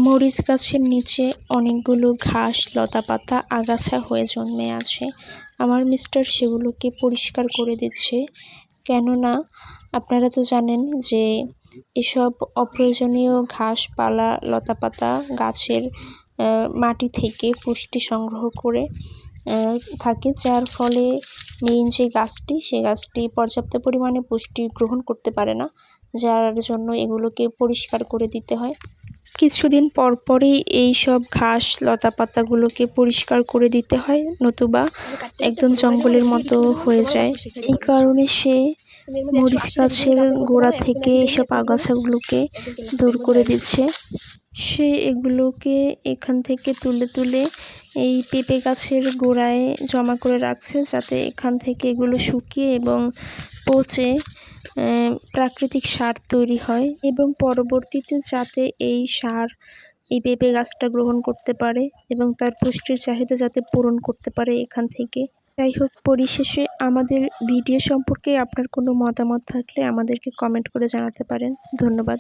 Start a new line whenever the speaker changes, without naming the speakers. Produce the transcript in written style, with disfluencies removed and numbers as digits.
মরিচ গাছের নিচে অনেকগুলো ঘাস, লতাপাতা, আগাছা হয়ে জন্মে আছে। আমার মিস্টার সেগুলোকে পরিষ্কার করে দিচ্ছে, কেননা আপনারা তো জানেন যে এসব অপ্রয়োজনীয় ঘাসপালা, লতাপাতা গাছের মাটি থেকে পুষ্টি সংগ্রহ করে থাকে, যার ফলে মেইন যে গাছটি, সে গাছটি পর্যাপ্ত পরিমাণে পুষ্টি গ্রহণ করতে পারে না, যার জন্য এগুলোকে পরিষ্কার করে দিতে হয়। কিছুদিন পরপরই এই সব ঘাস, লতাপাতাগুলোকে পরিষ্কার করে দিতে হয়, নতুবা একদম জঙ্গলের মতো হয়ে যায়। এই কারণে সে মরিচ গাছের গোড়া থেকে এইসব আগাছাগুলোকে দূর করে দিচ্ছে। সে এগুলোকে এখান থেকে তুলে তুলে এই পেঁপে গাছের গোড়ায় জমা করে রাখছে, যাতে এখান থেকে এগুলো শুকিয়ে এবং পচে প্রাকৃতিক সার তৈরি হয়, এবং পরবর্তীতে যাতে এই সার এই পেঁপে গাছটা গ্রহণ করতে পারে এবং তার পুষ্টির চাহিদা যাতে পূরণ করতে পারে এখান থেকে। যাই হোক, পরিশেষে আমাদের ভিডিও সম্পর্কে আপনার কোনো মতামত থাকলে আমাদেরকে কমেন্ট করে জানাতে পারেন। ধন্যবাদ।